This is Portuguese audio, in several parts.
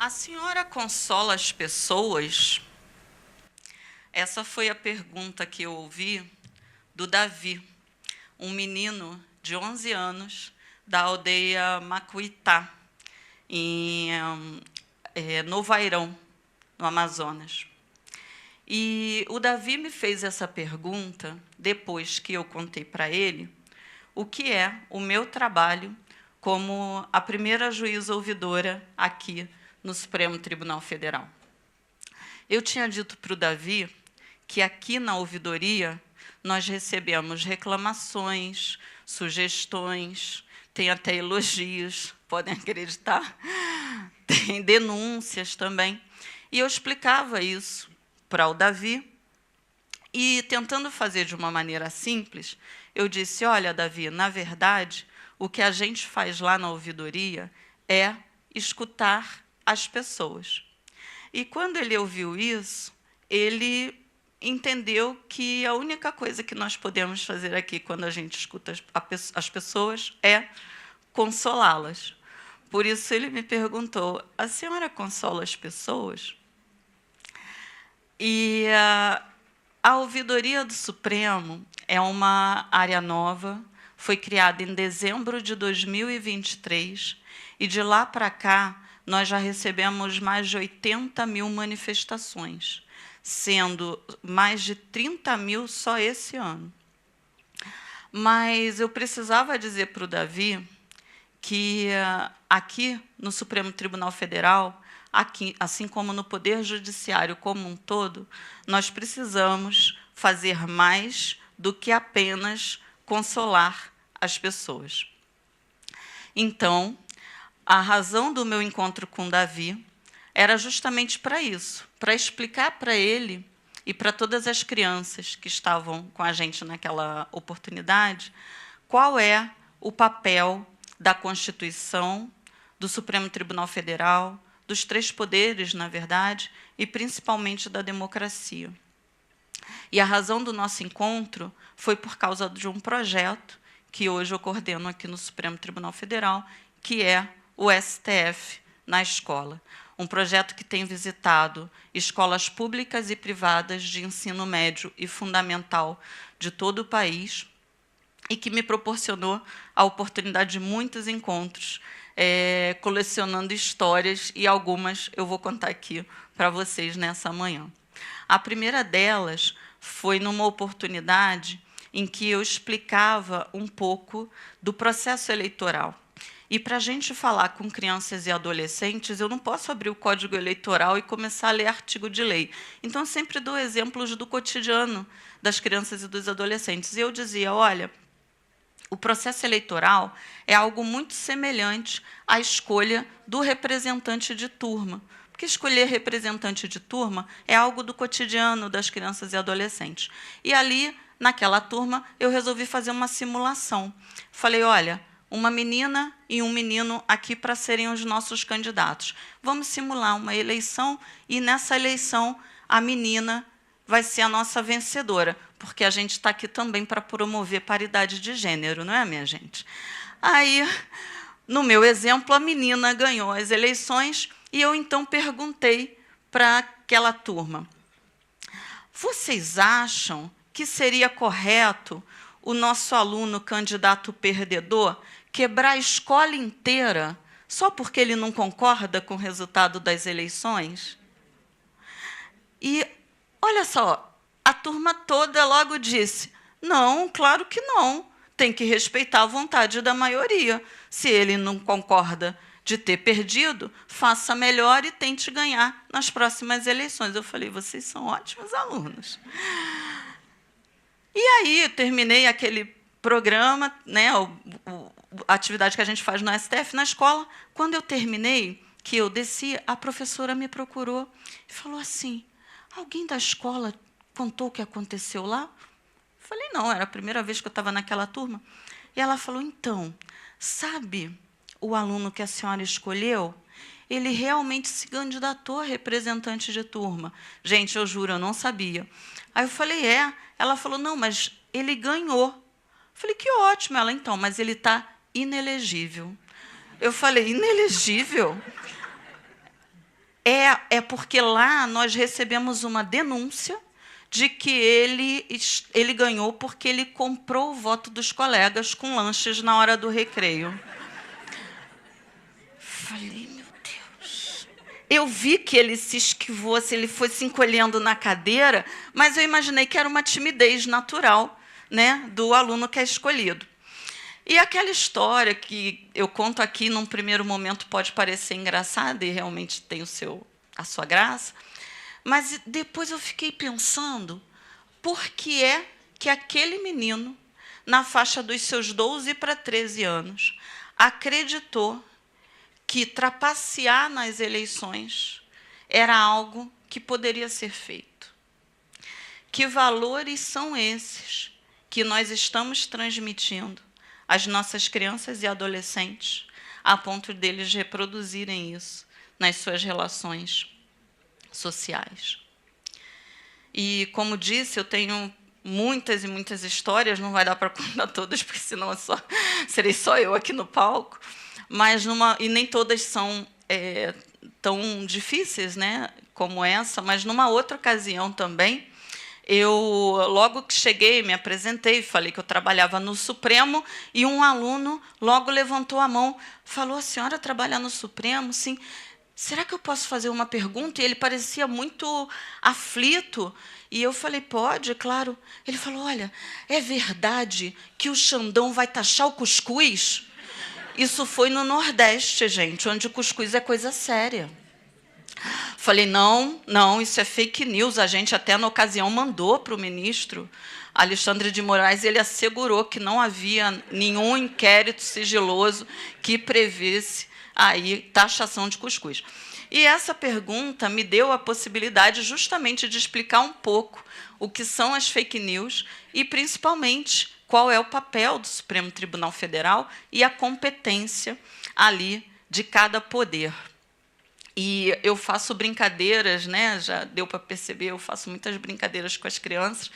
A senhora consola as pessoas? Essa foi a pergunta que eu ouvi do Davi, um menino de 11 anos da aldeia Macuitá, em Novo Airão, no Amazonas. E o Davi me fez essa pergunta depois que eu contei para ele o que é o meu trabalho como a primeira juíza ouvidora aqui no Supremo Tribunal Federal. Eu tinha dito para o Davi que aqui na ouvidoria nós recebemos reclamações, sugestões, tem até elogios, podem acreditar, tem denúncias também. E eu explicava isso para o Davi, e tentando fazer de uma maneira simples, eu disse, olha, Davi, na verdade, o que a gente faz lá na ouvidoria é escutar as pessoas. E quando ele ouviu isso, ele entendeu que a única coisa que nós podemos fazer aqui quando a gente escuta as pessoas é consolá-las. Por isso ele me perguntou, a senhora consola as pessoas? E a ouvidoria do Supremo é uma área nova, foi criada em dezembro de 2023, e de lá para cá nós já recebemos mais de 80 mil manifestações, sendo mais de 30 mil só esse ano. Mas eu precisava dizer para o Davi que aqui no Supremo Tribunal Federal, aqui, assim como no Poder Judiciário como um todo, nós precisamos fazer mais do que apenas consolar as pessoas. Então, a razão do meu encontro com Davi era justamente para isso, para explicar para ele e para todas as crianças que estavam com a gente naquela oportunidade, qual é o papel da Constituição, do Supremo Tribunal Federal, dos três poderes, na verdade, e principalmente da democracia. E a razão do nosso encontro foi por causa de um projeto que hoje eu coordeno aqui no Supremo Tribunal Federal, que é o STF na escola. Um projeto que tem visitado escolas públicas e privadas de ensino médio e fundamental de todo o país e que me proporcionou a oportunidade de muitos encontros, colecionando histórias, e algumas eu vou contar aqui para vocês nessa manhã. A primeira delas foi numa oportunidade em que eu explicava um pouco do processo eleitoral. E para a gente falar com crianças e adolescentes, eu não posso abrir o Código Eleitoral e começar a ler artigo de lei. Então, eu sempre dou exemplos do cotidiano das crianças e dos adolescentes. E eu dizia, olha, o processo eleitoral é algo muito semelhante à escolha do representante de turma. Porque escolher representante de turma é algo do cotidiano das crianças e adolescentes. E ali, naquela turma, eu resolvi fazer uma simulação. Falei, olha, uma menina e um menino aqui para serem os nossos candidatos. Vamos simular uma eleição e, nessa eleição, a menina vai ser a nossa vencedora, porque a gente está aqui também para promover paridade de gênero, não é, minha gente? Aí, no meu exemplo, a menina ganhou as eleições e eu, então, perguntei para aquela turma, vocês acham que seria correto o nosso aluno candidato perdedor quebrar a escola inteira só porque ele não concorda com o resultado das eleições? E, olha só, a turma toda logo disse, não, claro que não, tem que respeitar a vontade da maioria. Se ele não concorda de ter perdido, faça melhor e tente ganhar nas próximas eleições. Eu falei, vocês são ótimos alunos. E aí, eu terminei aquele programa, né, a atividade que a gente faz no STF na escola. Quando eu terminei, que eu desci, a professora me procurou e falou assim, alguém da escola contou o que aconteceu lá? Eu falei, não, era a primeira vez que eu estava naquela turma. E ela falou, então, sabe o aluno que a senhora escolheu? Ele realmente se candidatou a representante de turma. Gente, eu juro, eu não sabia. Aí eu falei, é. Ela falou, não, mas ele ganhou. Eu falei, que ótimo. Ela, então, mas ele está inelegível. Eu falei, inelegível? É porque lá nós recebemos uma denúncia de que ele ganhou porque ele comprou o voto dos colegas com lanches na hora do recreio. Falei, meu Deus. Eu vi que ele se esquivou, se ele foi se encolhendo na cadeira, mas eu imaginei que era uma timidez natural, né, do aluno que é escolhido. E aquela história que eu conto aqui, num primeiro momento, pode parecer engraçada, e realmente tem a sua graça, mas depois eu fiquei pensando por que é que aquele menino, na faixa dos seus 12 para 13 anos, acreditou que trapacear nas eleições era algo que poderia ser feito. Que valores são esses que nós estamos transmitindo às nossas crianças e adolescentes, a ponto deles reproduzirem isso nas suas relações sociais? E, como disse, eu tenho muitas e muitas histórias, não vai dar para contar todas, porque senão serei só eu aqui no palco, e nem todas são tão difíceis, né, como essa, mas numa outra ocasião também, logo que cheguei, me apresentei, falei que eu trabalhava no Supremo, e um aluno logo levantou a mão, falou: a senhora trabalha no Supremo? Sim. Será que eu posso fazer uma pergunta? E ele parecia muito aflito. E eu falei: pode, claro. Ele falou: olha, é verdade que o Xandão vai taxar o cuscuz? Isso foi no Nordeste, gente, onde o cuscuz é coisa séria. Falei: não, isso é fake news. A gente até, na ocasião, mandou para o ministro Alexandre de Moraes, e ele assegurou que não havia nenhum inquérito sigiloso que previsse aí taxação de cuscuz. E essa pergunta me deu a possibilidade justamente de explicar um pouco o que são as fake news e, principalmente, qual é o papel do Supremo Tribunal Federal e a competência ali de cada poder. E eu faço brincadeiras, né? Já deu para perceber, eu faço muitas brincadeiras com as crianças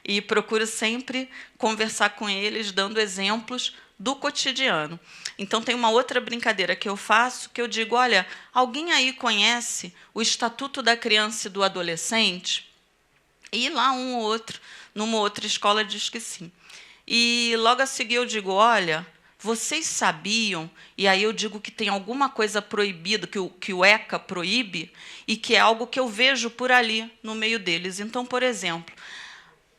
e procuro sempre conversar com eles, dando exemplos do cotidiano. Então, tem uma outra brincadeira que eu faço, que eu digo: olha, alguém aí conhece o Estatuto da Criança e do Adolescente? E lá um ou outro, numa outra escola, diz que sim. E logo a seguir eu digo: olha, vocês sabiam, e aí eu digo que tem alguma coisa proibida, que o ECA proíbe, e que é algo que eu vejo por ali, no meio deles. Então, por exemplo,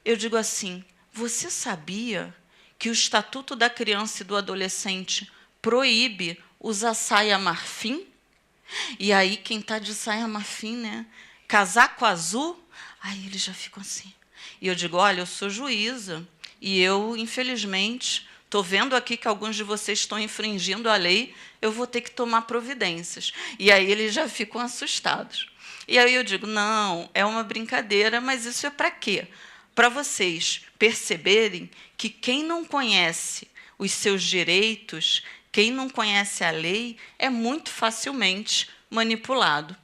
eu digo assim: você sabia que o Estatuto da Criança e do Adolescente proíbe usar saia marfim? E aí, quem está de saia marfim, né? Casaco azul, aí eles já ficam assim. E eu digo: olha, eu sou juíza, e eu, infelizmente, estou vendo aqui que alguns de vocês estão infringindo a lei, eu vou ter que tomar providências. E aí eles já ficam assustados. E aí eu digo: não, é uma brincadeira, mas isso é para quê? Para vocês perceberem que quem não conhece os seus direitos, quem não conhece a lei, é muito facilmente manipulado.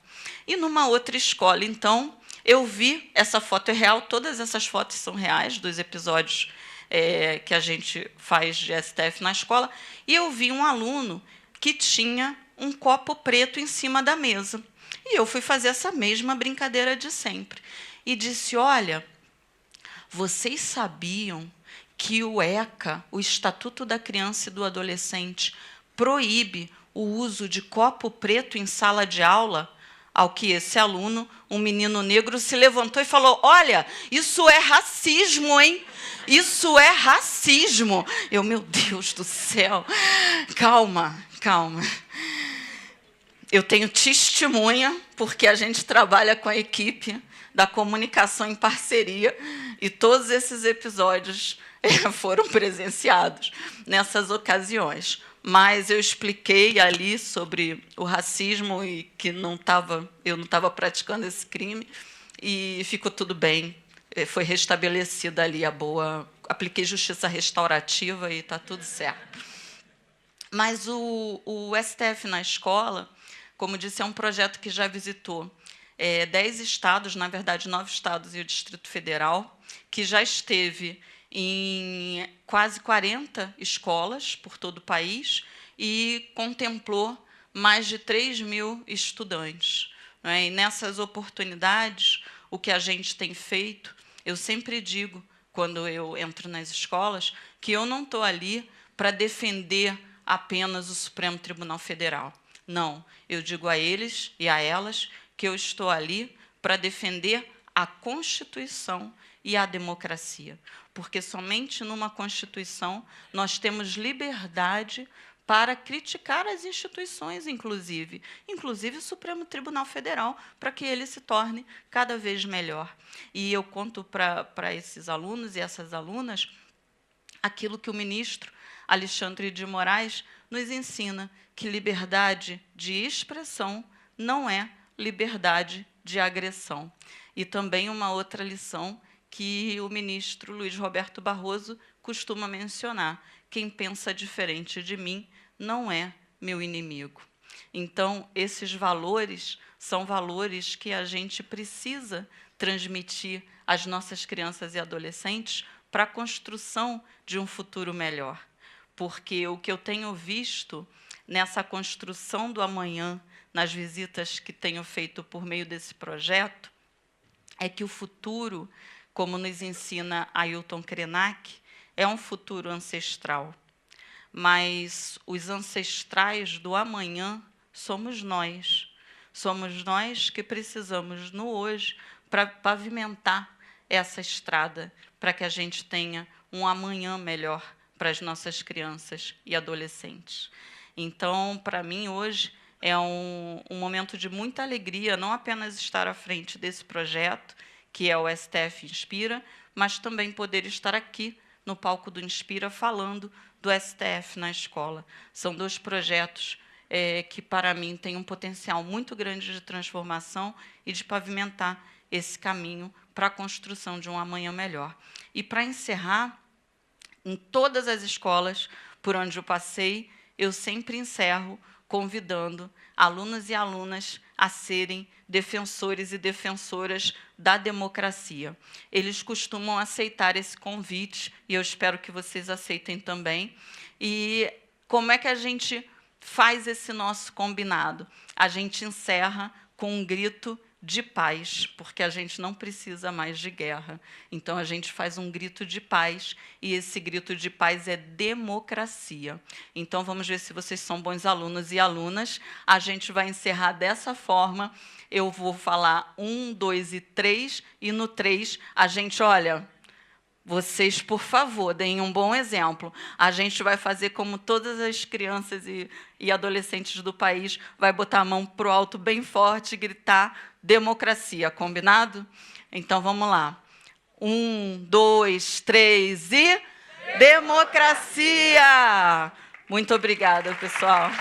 E numa outra escola, então, eu vi, essa foto é real, todas essas fotos são reais, dos episódios que a gente faz de STF na escola, e eu vi um aluno que tinha um copo preto em cima da mesa. E eu fui fazer essa mesma brincadeira de sempre. E disse: olha, vocês sabiam que o ECA, o Estatuto da Criança e do Adolescente, proíbe o uso de copo preto em sala de aula? Ao que esse aluno, um menino negro, se levantou e falou: olha, isso é racismo, hein? Isso é racismo. Eu: meu Deus do céu, calma. Eu tenho testemunha, porque a gente trabalha com a equipe da comunicação em parceria, e todos esses episódios foram presenciados nessas ocasiões. Mas eu expliquei ali sobre o racismo e que eu não estava praticando esse crime, e ficou tudo bem. Foi restabelecida ali apliquei justiça restaurativa e está tudo certo. Mas o STF na escola, como disse, é um projeto que já visitou 10 estados, na verdade 9 estados e o Distrito Federal, que já esteve em quase 40 escolas por todo o país e contemplou mais de 3.000 estudantes. não é? E nessas oportunidades, o que a gente tem feito, eu sempre digo, quando eu entro nas escolas, que eu não estou ali para defender apenas o Supremo Tribunal Federal. Não, eu digo a eles e a elas que eu estou ali para defender a Constituição e a democracia, porque somente numa Constituição nós temos liberdade para criticar as instituições, inclusive o Supremo Tribunal Federal, para que ele se torne cada vez melhor. E eu conto para esses alunos e essas alunas aquilo que o ministro Alexandre de Moraes nos ensina, que liberdade de expressão não é liberdade de agressão. E também uma outra lição que o ministro Luiz Roberto Barroso costuma mencionar: quem pensa diferente de mim não é meu inimigo. Então, esses valores são valores que a gente precisa transmitir às nossas crianças e adolescentes para a construção de um futuro melhor. Porque o que eu tenho visto nessa construção do amanhã, nas visitas que tenho feito por meio desse projeto, é que o futuro, como nos ensina Ailton Krenak, é um futuro ancestral. Mas os ancestrais do amanhã somos nós. Somos nós que precisamos, no hoje, para pavimentar essa estrada, para que a gente tenha um amanhã melhor para as nossas crianças e adolescentes. Então, para mim, hoje, é um momento de muita alegria, não apenas estar à frente desse projeto, que é o STF Inspira, mas também poder estar aqui no palco do Inspira falando do STF na escola. São dois projetos que, para mim, têm um potencial muito grande de transformação e de pavimentar esse caminho para a construção de um amanhã melhor. E, para encerrar, em todas as escolas por onde eu passei, eu sempre encerro convidando alunos e alunas a serem defensores e defensoras da democracia. Eles costumam aceitar esse convite, e eu espero que vocês aceitem também. E como é que a gente faz esse nosso combinado? A gente encerra com um grito de paz, porque a gente não precisa mais de guerra. Então, a gente faz um grito de paz, e esse grito de paz é democracia. Então, vamos ver se vocês são bons alunos e alunas. A gente vai encerrar dessa forma. Eu vou falar 1, 2 e 3, e no 3, a gente, olha... Vocês, por favor, deem um bom exemplo. A gente vai fazer como todas as crianças e adolescentes do país, vai botar a mão para o alto bem forte e gritar democracia, combinado? Então, vamos lá. 1, 2, 3 e... Democracia! Muito obrigada, pessoal.